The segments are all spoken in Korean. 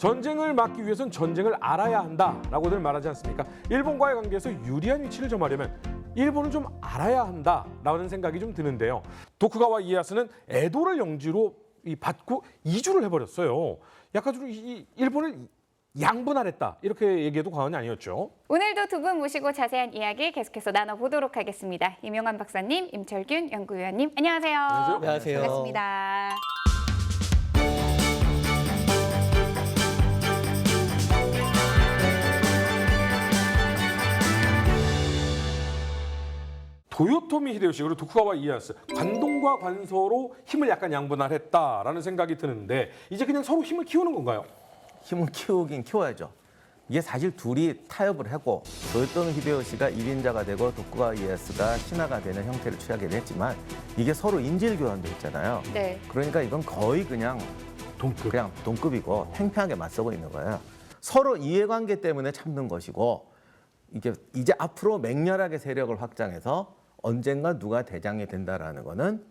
전쟁을 막기 위해선 전쟁을 알아야 한다라고들 말하지 않습니까? 일본과의 관계에서 유리한 위치를 점하려면 일본을 좀 알아야 한다라는 생각이 좀 드는데요. 도쿠가와 이에야스는 에도를 영지로 받고 이주를 해버렸어요. 약간 좀 이 일본을 양분하랬다 이렇게 얘기해도 과언이 아니었죠. 오늘도 두 분 모시고 자세한 이야기 계속해서 나눠보도록 하겠습니다. 임용환 박사님, 임철균 연구위원님, 안녕하세요. 안녕하세요. 반갑습니다. 도요토미 히데요시 그리고 도쿠가와 이에야스 관동과 관서로 힘을 약간 양분할했다라는 생각이 드는데 이제 그냥 서로 힘을 키우는 건가요? 힘을 키우긴 키워야죠. 이게 사실 둘이 타협을 하고 도요토미 히데요시가 1인자가 되고 도쿠가와 이에야스가 신하가 되는 형태를 취하게 됐지만 이게 서로 인질 교환도 있잖아요. 네. 그러니까 이건 거의 그냥 동급이고 팽팽하게 맞서고 있는 거예요. 서로 이해관계 때문에 참는 것이고 이게 이제 앞으로 맹렬하게 세력을 확장해서 언젠가 누가 대장이 된다라는 거는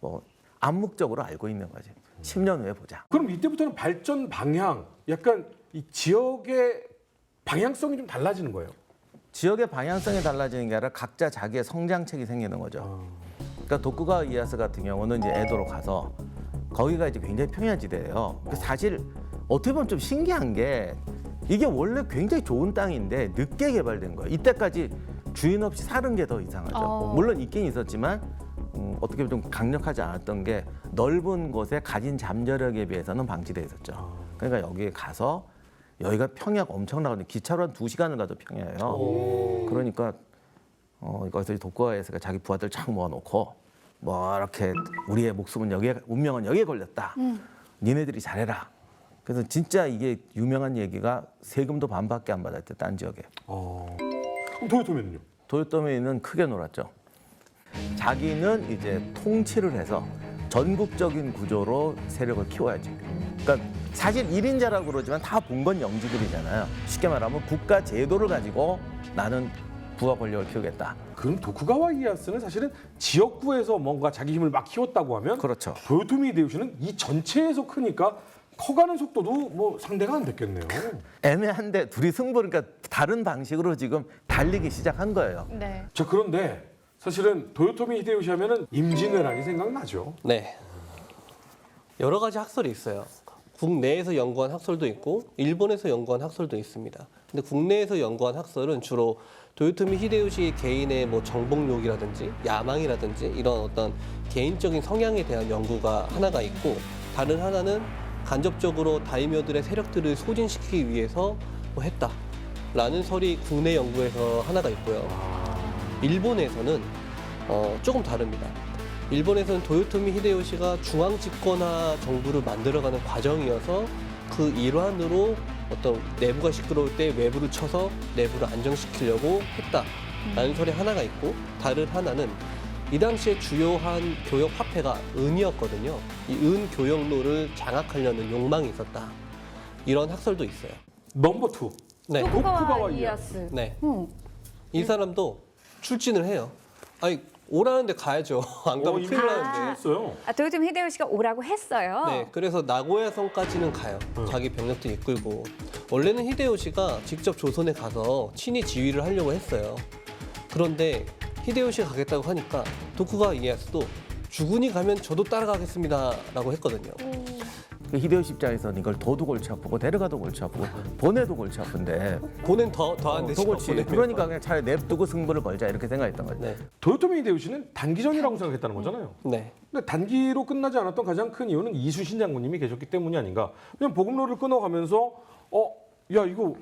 뭐 암묵적으로 알고 있는 거지. 10년 후에 보자. 그럼 이때부터는 발전 방향, 약간 이 지역의 방향성이 좀 달라지는 거예요. 지역의 방향성이 달라지는 게 아니라 각자 자기의 성장책이 생기는 거죠. 그러니까 도쿠가와 이에야스 같은 경우는 이제 에도로 가서 거기가 이제 굉장히 평야지대예요. 사실 어떻게 보면 좀 신기한 게 이게 원래 굉장히 좋은 땅인데 늦게 개발된 거예요. 이때까지 주인 없이 사는 게 더 이상하죠. 물론 있긴 있었지만 어떻게 보면 좀 강력하지 않았던 게 넓은 곳에 가진 잠재력에 비해서는 방치돼 있었죠. 그러니까 여기에 가서 여기가 평야가 엄청나거든요. 기차로 한 2시간을 가도 평야예요. 그러니까 거기서 도쿠가와이에야스가 자기 부하들 쫙 모아놓고 뭐 이렇게 우리의 목숨은 여기에 운명은 여기에 걸렸다. 니네들이 잘해라. 그래서 진짜 이게 유명한 얘기가 세금도 반밖에 안 받았대 딴 지역에. 그럼 도요토미는요? 도요토미는 크게 놀았죠. 자기는 이제 통치를 해서 전국적인 구조로 세력을 키워야지. 그러니까 사실 1인자라고 그러지만 다 본건 영지들이잖아요. 쉽게 말하면 국가 제도를 가지고 나는 부하 권력을 키우겠다. 그럼 도쿠가와 이에야스는 사실은 지역구에서 뭔가 자기 힘을 막 키웠다고 하면 그렇죠. 도요토미 히데요시는 이 전체에서 크니까 커가는 속도도 뭐 상대가 안 됐겠네요. 애매한데 둘이 승부를 그러니까 다른 방식으로 지금 달리기 시작한 거예요. 네. 자 그런데 사실은 도요토미 히데요시 하면은 임진왜란이 생각나죠. 네. 여러 가지 학설이 있어요. 국내에서 연구한 학설도 있고 일본에서 연구한 학설도 있습니다. 근데 국내에서 연구한 학설은 주로 도요토미 히데요시 개인의 뭐 정복욕이라든지 야망이라든지 이런 어떤 개인적인 성향에 대한 연구가 하나가 있고 다른 하나는 간접적으로 다이묘들의 세력들을 소진시키기 위해서 뭐 했다라는 설이 국내 연구에서 하나가 있고요. 일본에서는 조금 다릅니다. 일본에서는 도요토미 히데요시가 중앙 집권화 정부를 만들어가는 과정이어서 그 일환으로 어떤 내부가 시끄러울 때 외부를 쳐서 내부를 안정시키려고 했다라는 설이 하나가 있고 다른 하나는 이 당시에 주요한 교역 화폐가 은이었거든요. 이 은 교역로를 장악하려는 욕망이 있었다. 이런 학설도 있어요. 넘버 2. 네. 도쿠가와 이에야스. 네. 이 사람도 출진을 해요. 아니 오라는데 가야죠. 안 가면 큰일 나는데. 했어요. 도요토미 히데요시가 오라고 했어요. 네, 그래서 나고야성까지는 가요. 자기 병력들 이끌고. 원래는 히데요시가 직접 조선에 가서 친히 지휘를 하려고 했어요. 그런데 히데요시가 가겠다고 하니까 도쿠가와 이에야스도 주군이 가면 저도 따라가겠습니다라고 했거든요. 그 히데요시 입장에서는 이걸 둬도 골치 아프고 데려가도 골치 아프고 보내도 골치 아픈데 보낸 더안 되죠. 더 골치 보내면. 그러니까 그냥 차라리 냅두고 승부를 걸자 이렇게 생각했던 거죠. 네, 도요토미 히데요시는 단기전이라고 생각했다는 거잖아요. 네. 근데 단기로 끝나지 않았던 가장 큰 이유는 이순신 장군님이 계셨기 때문이 아닌가. 그냥 보급로를 끊어가면서 야 이거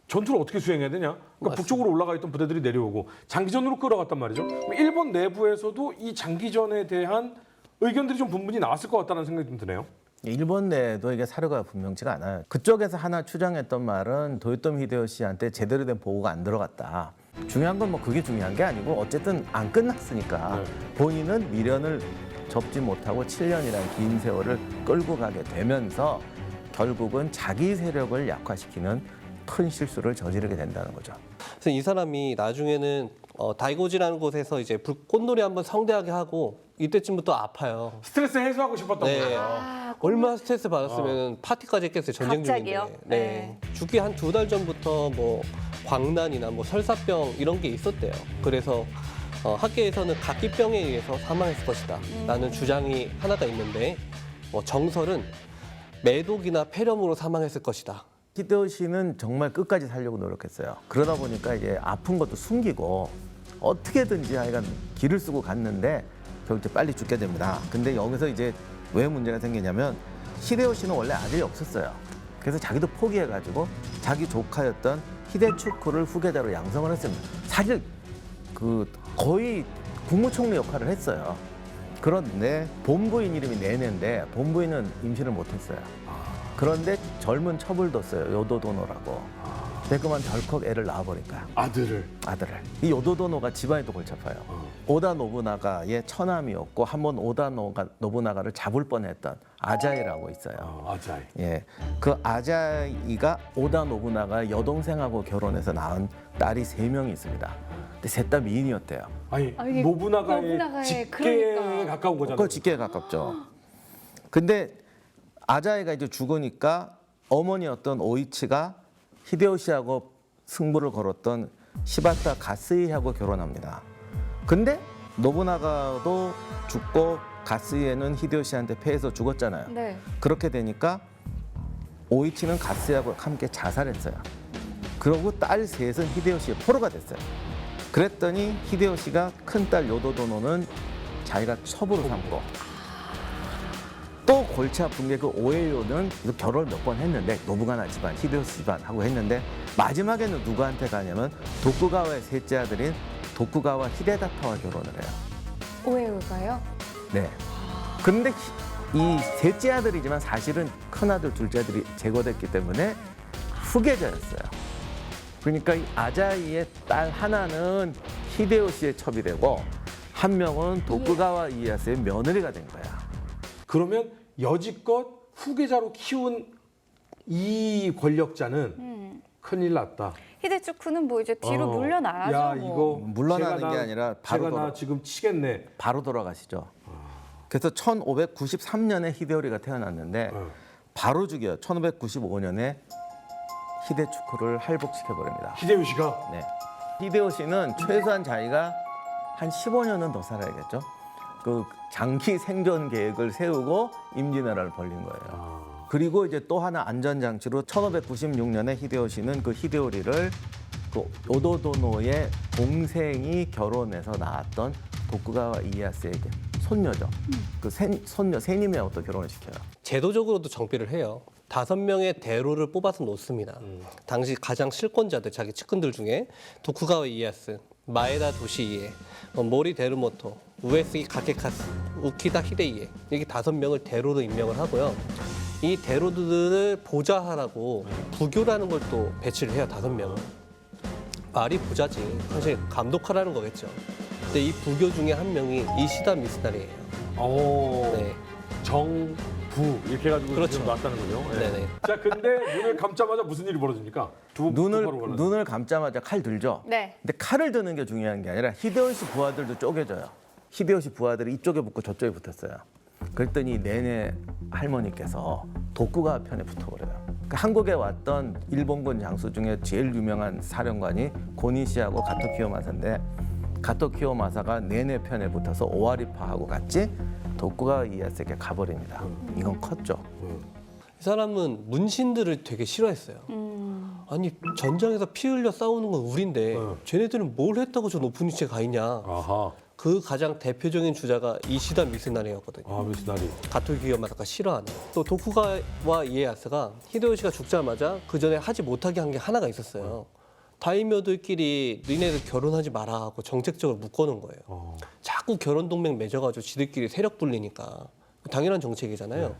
전투를 어떻게 수행해야 되냐. 그러니까 맞습니다. 북쪽으로 올라가 있던 부대들이 내려오고 장기전으로 끌어갔단 말이죠. 일본 내부에서도 이 장기전에 대한 의견들이 좀 분분히 나왔을 것 같다는 생각이 좀 드네요. 일본 내에도 이게 사료가 분명치가 않아요. 그쪽에서 하나 추정했던 말은 도요토미 히데요시한테 제대로 된 보고가 안 들어갔다. 중요한 건 뭐 그게 중요한 게 아니고 어쨌든 안 끝났으니까 네. 본인은 미련을 접지 못하고 7년이라는 긴 세월을 끌고 가게 되면서 결국은 자기 세력을 약화시키는 큰 실수를 저지르게 된다는 거죠. 그래서 이 사람이 나중에는 다이고지라는 곳에서 이제 꽃놀이 한번 성대하게 하고 이때쯤부터 아파요. 스트레스 해소하고 싶었던 네. 거예요. 아, 얼마나 스트레스 받았으면 파티까지 했겠어요. 전쟁 갑자기요? 중인데. 네. 죽기 한 2달 전부터 뭐 광난이나 뭐 설사병 이런 게 있었대요. 그래서 학계에서는 각기병에 의해서 사망했을 것이다 라는 주장이 하나가 있는데 정설은 매독이나 폐렴으로 사망했을 것이다. 히데요시는 정말 끝까지 살려고 노력했어요. 그러다 보니까 이제 아픈 것도 숨기고 어떻게든지 하여간 길을 쓰고 갔는데 결국 이제 빨리 죽게 됩니다. 근데 여기서 이제 왜 문제가 생기냐면 히데요시는 원래 아들이 없었어요. 그래서 자기도 포기해가지고 자기 조카였던 히데추크를 후계자로 양성을 했습니다. 사실 그 거의 국무총리 역할을 했어요. 그런데 본부인 이름이 네네인데 본부인은 임신을 못했어요. 그런데 젊은 첩을 뒀어요. 요도도노라고. 그만 덜컥 애를 낳아버린 거야. 아들을. 이 요도도노가 집안이 또 골치 아파요. 오다 노부나가의 처남이었고 한번 오다 노부나가를 잡을 뻔했던 아자이라고 있어요. 아자이. 예, 그 아자이가 오다 노부나가의 여동생하고 결혼해서 낳은 딸이 3명이 있습니다. 근데 셋 다 미인이었대요. 아니, 이게 노부나가의 노부나가의 직계에 그러니까. 가까운 거잖아요. 그거 직계에 가깝죠. 근데 아자이가 이제 죽으니까 어머니였던 오이치가 히데요시하고 승부를 걸었던 시바타 가스이하고 결혼합니다. 근데 노부나가도 죽고 가스이에는 히데요시한테 패해서 죽었잖아요. 네. 그렇게 되니까 오이치는 가스이하고 함께 자살했어요. 그러고 딸 셋은 히데요시의 포로가 됐어요. 그랬더니 히데요시가 큰딸 요도도노는 자기가 첩으로 삼고 또 골치 아픈 게 그 오에요는 결혼을 몇 번 했는데 노부나가 집안, 히데요시 집안하고 했는데 마지막에는 누구한테 가냐면 도쿠가와의 셋째 아들인 도쿠가와 히데다타와 결혼을 해요. 오해울까요? 네. 근데 이 셋째 아들이지만 사실은 큰아들, 둘째 아들이 제거됐기 때문에 후계자였어요. 그러니까 이 아자이의 딸 하나는 히데요시의 첩이 되고 한 명은 도쿠가와 이에야스의 며느리가 된 거야. 그러면 여지껏 후계자로 키운 이 권력자는 큰일 났다. 히데추크는 뭐 이제 뒤로 물러나야죠. 야, 뭐. 이거 물러나는 제가 게 나- 아니라 바로 제가 나 돌아- 지금 치겠네. 바로 돌아가시죠. 그래서 1593년에 히데요리가 태어났는데 바로 죽여요. 1595년에 히데추크를 할복시켜버립니다. 히데요시가 네. 히데요시는 최소한 자기가 한 15년은 더 살아야겠죠. 그 장기 생존 계획을 세우고 임진왜란을 벌린 거예요. 그리고 이제 또 하나 안전장치로 1596년에 히데요시는 그 히데요리를 그 요도도노의 동생이 결혼해서 낳았던 도쿠가와 이에야스에게 손녀죠. 그 손녀 세님이하고 또 결혼을 시켜요. 제도적으로도 정비를 해요. 5명의 대로를 뽑아서 놓습니다. 당시 가장 실권자들, 자기 측근들 중에 도쿠가와 이에야스, 마에다 도시이에, 모리 데르모토, 우에스기 가케카스, 우키다 히데이에 이렇게 5명을 대로로 임명을 하고요. 이 대로들을 보좌하라고 부교라는 걸 또 배치를 해요. 5명을. 말이 부자지. 사실 감독하라는 거겠죠. 근데 이 부교 중에 한 명이 이시다 미스나리예요. 네. 네. 정부 이렇게 해가지고 그렇죠. 지금 놨다는 거죠. 네. 네네. 자, 근데 눈을 감자마자 무슨 일이 벌어집니까? 눈을 감자마자 칼 들죠. 네. 근데 칼을 드는 게 중요한 게 아니라 히데요시 부하들도 쪼개져요. 히데요시 부하들이 이쪽에 붙고 저쪽에 붙었어요. 그랬더니 내내 할머니께서 도쿠가와 편에 붙어버려요. 그러니까 한국에 왔던 일본군 장수 중에 제일 유명한 사령관이 고니시하고 가토 키요마사인데 가토 키요마사가 내내 편에 붙어서 오와리파하고 같이 도쿠가와 이에야스에게 가버립니다. 이건 컸죠. 이 사람은 문신들을 되게 싫어했어요. 아니 전장에서 피 흘려 싸우는 건 우린데 쟤네들은 뭘 했다고 저 높은 위치에 가 있냐. 아하. 그 가장 대표적인 주자가 이시다 미스나리였거든요. 아, 미스나리. 가토 키요마사가 싫어하는. 또 도쿠가와 이에야스가 히데요시가 죽자마자 그 전에 하지 못하게 한 게 하나가 있었어요. 다이묘들끼리 니네들 결혼하지 마라 하고 정책적으로 묶어놓은 거예요. 자꾸 결혼 동맹 맺어가지고 지들끼리 세력 불리니까 당연한 정책이잖아요.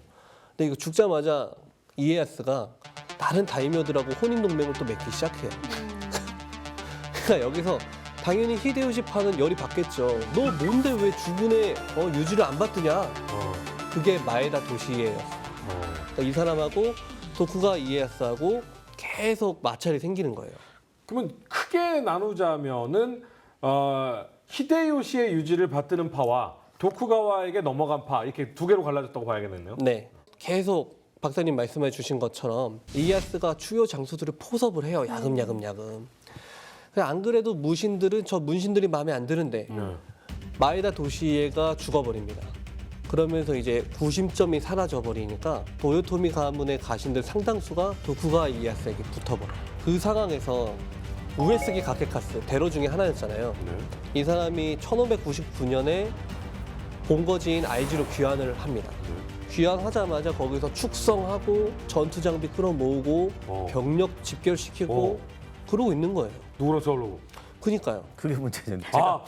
근데 이거 죽자마자 이에야스가 다른 다이묘들하고 혼인 동맹을 또 맺기 시작해요. 그러니까 여기서 당연히 히데요시 파는 열이 받겠죠. 너 뭔데 왜 죽은 애 유지를 안 받드냐? 그게 마에다 도시예요. 그러니까 이 사람하고 도쿠가 이에야스하고 계속 마찰이 생기는 거예요. 그러면 크게 나누자면은 히데요시의 유지를 받드는 파와 도쿠가와에게 넘어간 파 이렇게 두 개로 갈라졌다고 봐야겠네요. 네. 계속 박사님 말씀해 주신 것처럼 이에야스가 주요 장소들을 포섭을 해요. 야금야금. 안 그래도 무신들은 저 문신들이 마음에 안 드는데 마에다 도시에가 죽어버립니다. 그러면서 이제 구심점이 사라져 버리니까 도요토미 가문의 가신들 상당수가 도쿠가와 이에야스에게 붙어버려요. 그 상황에서 우에스기 가케카스 대로 중에 하나였잖아요. 이 사람이 1599년에 본거지인 아이지로 귀환을 합니다. 귀환하자마자 거기서 축성하고 전투 장비 끌어모으고 병력 집결시키고 그러고 있는 거예요. 누구랑 싸우려고? 그니까요. 그게 문제죠.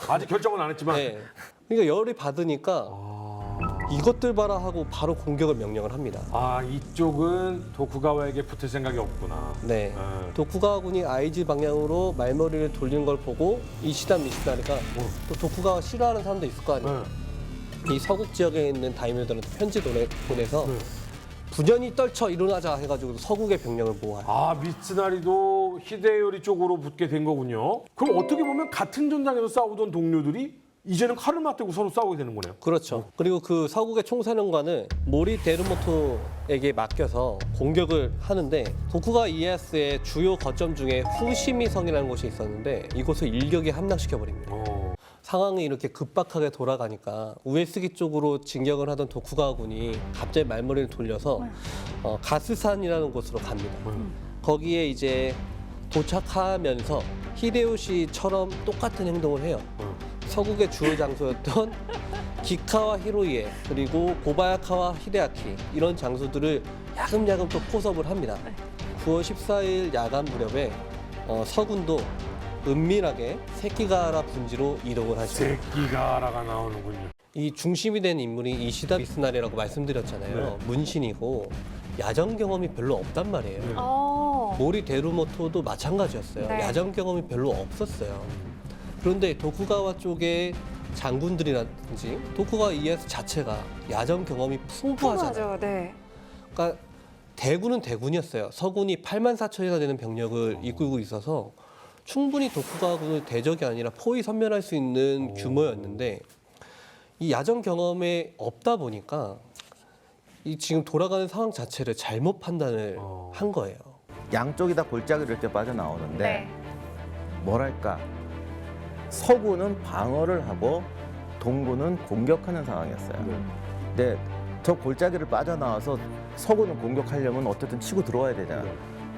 아직 결정은 안 했지만. 네. 그러니까 열이 받으니까 이것들 봐라 하고 바로 공격을 명령을 합니다. 이쪽은 도쿠가와에게 붙을 생각이 없구나. 네. 도쿠가와군이 아이지 방향으로 말머리를 돌리는 걸 보고 이시다 미시다리가 또 도쿠가와 싫어하는 사람도 있을 거 아니에요. 이 서국 지역에 있는 다이묘들한테 편지 보내서 분연히 떨쳐 일어나자 해가지고 서국의 병력을 모아요. 미츠나리도 히데요리 쪽으로 붙게 된 거군요. 그럼 어떻게 보면 같은 전장에서 싸우던 동료들이 이제는 칼을 맞대고 서로 싸우게 되는 거네요. 그렇죠. 그리고 그 서국의 총사령관을 모리 데르모토에게 맡겨서 공격을 하는데 도쿠가와 이에야스의 주요 거점 중에 후시미성이라는 곳이 있었는데 이곳을 일격에 함락시켜 버립니다. 상황이 이렇게 급박하게 돌아가니까 우에스기 쪽으로 진격을 하던 도쿠가와군이 갑자기 말머리를 돌려서 가스산이라는 곳으로 갑니다. 거기에 이제 도착하면서 히데요시처럼 똑같은 행동을 해요. 서국의 주요 장소였던 기카와 히로이에 그리고 고바야카와 히데아키 이런 장소들을 야금야금 또 포섭을 합니다. 9월 14일 야간 무렵에 서군도 은밀하게 세키가하라 분지로 이동을 하죠. 세키가하라가 나오는군요. 이 중심이 된 인물이 이시다 미스나리라고 말씀드렸잖아요. 문신이고 야전 경험이 별로 없단 말이에요. 모리 데루모토도 마찬가지였어요. 네. 야전 경험이 별로 없었어요. 그런데 도쿠가와 쪽의 장군들이라든지 도쿠가와 이에야스 자체가 야전 경험이 풍부하잖아요. 풍부하죠. 네. 그러니까 대군은 대군이었어요. 서군이 84,000이나 되는 병력을 이끌고 있어서 충분히 도쿠가와군을 대적이 아니라 포위 섬멸할 수 있는 규모였는데 이 야전 경험에 없다 보니까 이 지금 돌아가는 상황 자체를 잘못 판단을 한 거예요. 양쪽이 다 골짜기로 이렇게 빠져나오는데 네. 뭐랄까 서구는 방어를 하고 동구는 공격하는 상황이었어요. 근데 저 골짜기를 빠져나와서 서구는 공격하려면 어쨌든 치고 들어와야 되잖아요.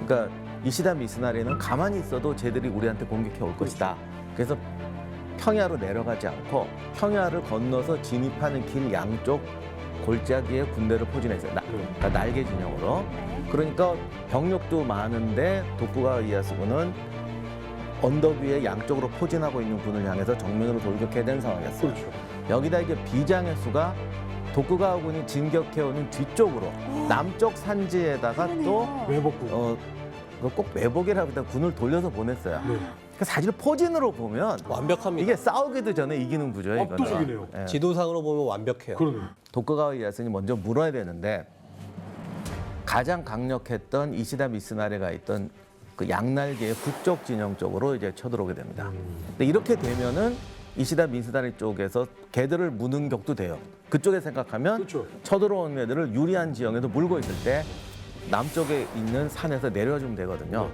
그러니까 이시다 미스나리는 가만히 있어도 쟤들이 우리한테 공격해 올 것이다. 그래서 평야로 내려가지 않고 평야를 건너서 진입하는 길 양쪽 골짜기에 군대를 포진했어요. 그러니까 날개 진영으로. 그러니까 병력도 많은데 도쿠가와 이에야스군은 언덕 위에 양쪽으로 포진하고 있는 군을 향해서 정면으로 돌격해야 되는 상황이었어요. 그렇죠. 여기다 이제 비장의 수가 도쿠가와군이 진격해오는 뒤쪽으로 남쪽 산지에다가 또 외복군. 꼭 외복이라기보다 군을 돌려서 보냈어요. 그러니까 사실 포진으로 보면 완벽합니다. 이게 싸우기도 전에 이기는 구조예요. 이거는. 압도적이네요. 예. 지도상으로 보면 완벽해요. 그러네요. 도쿠가와 이에야스는 먼저 물어야 되는데 가장 강력했던 이시다 미스나레가 있던 그 양날개의 북쪽 진영 쪽으로 이제 쳐들어오게 됩니다. 근데 이렇게 되면은 이시다 미스나레 쪽에서 걔들을 무는 격도 돼요. 그쪽에 생각하면 그렇죠. 쳐들어온 애들을 유리한 지형에서 물고 있을 때 남쪽에 있는 산에서 내려주면 되거든요.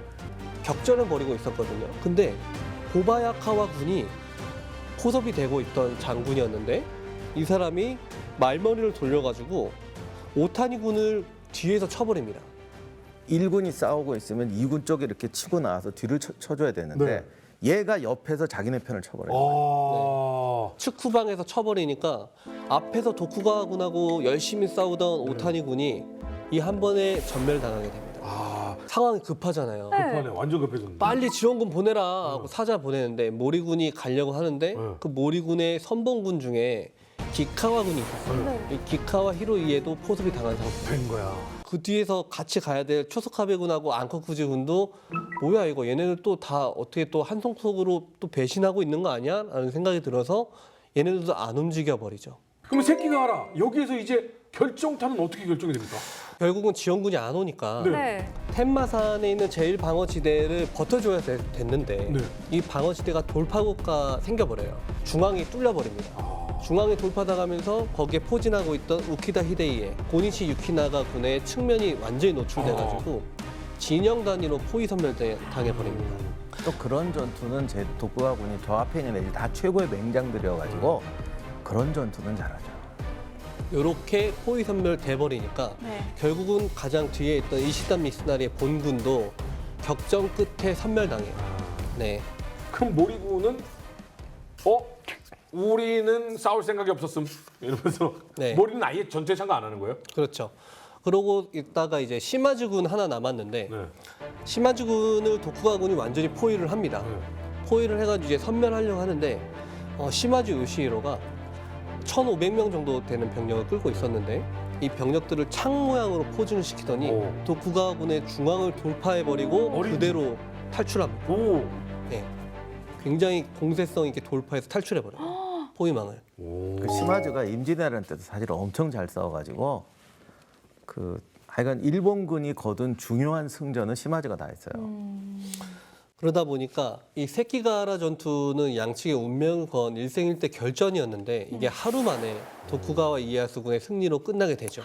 격전을 벌이고 있었거든요. 근데 고바야카와 군이 포섭이 되고 있던 장군이었는데 이 사람이 말머리를 돌려가지고 오타니 군을 뒤에서 쳐버립니다. 1군이 싸우고 있으면 2군 쪽에 이렇게 치고 나와서 뒤를 쳐줘야 되는데 얘가 옆에서 자기네 편을 쳐버려요. 측후방에서 쳐버리니까 앞에서 도쿠가와군하고 열심히 싸우던 오타니 군이 이 한 번에 전멸당하게 됩니다. 상황이 급하잖아요. 급하네. 완전 급해졌네. 빨리 지원군 보내라 하고 사자 보내는데 모리군이 가려고 하는데 그 모리군의 선봉군 중에 기카와군이 있었어요. 이 기카와 히로이에도 포섭이 당한 상태. 된 거야. 그 뒤에서 같이 가야 될 초소카베군하고 안커쿠지군도 뭐야 이거 얘네들 또 다 어떻게 또 한송속으로 또 배신하고 있는 거 아니야? 라는 생각이 들어서 얘네들도 안 움직여 버리죠. 그럼 새끼가하라. 여기에서 이제 결정타는 어떻게 결정이 됩니까? 결국은 지원군이 안 오니까 네. 텐마산에 있는 제1방어지대를 버텨줘야 됐는데 네. 이 방어지대가 돌파구가 생겨버려요. 중앙이 뚫려버립니다. 중앙에 돌파당하면서 거기에 포진하고 있던 우키다 히데이의 고니시 유키나가 군의 측면이 완전히 노출돼가지고 진영 단위로 포위 섬멸당해버립니다. 또 그런 전투는 제 도쿠가군이 저 앞에 있는 애들 다 최고의 맹장들이어가지고 그런 전투는 잘하죠. 이렇게 포위 섬멸돼버리니까 네. 결국은 가장 뒤에 있던 이시다 미스나리의 본군도 격전 끝에 섬멸당해요. 네. 그럼 모리군은 우리는 싸울 생각이 없었음 이러면서 네. 모리는 아예 전투에 참가 안 하는 거예요? 그렇죠. 그러고 있다가 이제 시마즈군 하나 남았는데 네. 시마즈군을 도쿠가군이 완전히 포위를 합니다. 포위를 해가지고 이제 섬멸하려고 하는데 시마즈 요시히로가 1,500명 정도 되는 병력을 끌고 있었는데 이 병력들을 창 모양으로 포진을 시키더니 오. 도쿠가군의 중앙을 돌파해버리고 어린- 그대로 탈출합니다. 오. 네. 굉장히 공세성 있게 돌파해서 탈출해버려요. 포위망을. 그 시마즈가 임진왜란 때도 사실 엄청 잘 싸워가지고 하여간 일본군이 거둔 중요한 승전은 시마즈가 다 했어요. 그러다 보니까 이 세키가하라 전투는 양측의 운명을 건 일생일대 결전이었는데 이게 하루 만에 도쿠가와 이에야스군의 승리로 끝나게 되죠.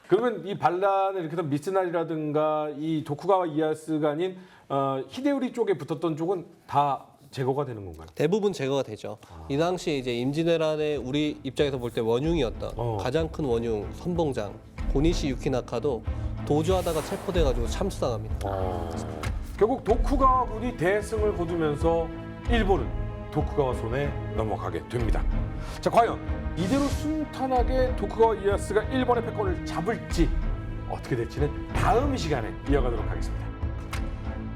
그러면 이 반란을 일으켰던 미스나리라든가 이 도쿠가와 이에야스가 아닌 히데요리 쪽에 붙었던 쪽은 다 제거가 되는 건가요? 대부분 제거가 되죠. 이 당시에 이제 임진왜란의 우리 입장에서 볼 때 원흉이었던 가장 큰 원흉 선봉장 고니시 유키나카도 도주하다가 체포돼가지고 참수당합니다. 결국 도쿠가와군이 대승을 거두면서 일본은 도쿠가와 손에 넘어가게 됩니다. 자, 과연 이대로 순탄하게 도쿠가와 이에야스가 일본의 패권을 잡을지 어떻게 될지는 다음 이 시간에 이어가도록 하겠습니다.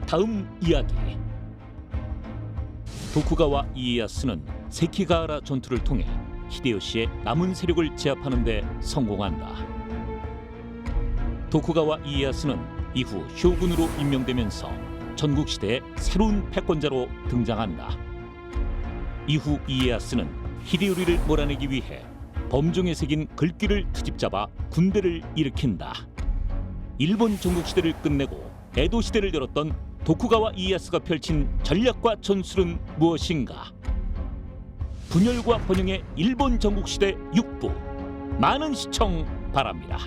다음 이야기. 도쿠가와 이에야스는 세키가하라 전투를 통해 히데요시의 남은 세력을 제압하는 데 성공한다. 도쿠가와 이에야스는 이후 쇼군으로 임명되면서 전국시대의 새로운 패권자로 등장한다. 이후 이에야스는 히데요리를 몰아내기 위해 범종에 새긴 글귀를 트집잡아 군대를 일으킨다. 일본 전국시대를 끝내고 에도시대를 열었던 도쿠가와 이에야스가 펼친 전략과 전술은 무엇인가? 분열과 번영의 일본 전국시대 6부 많은 시청 바랍니다.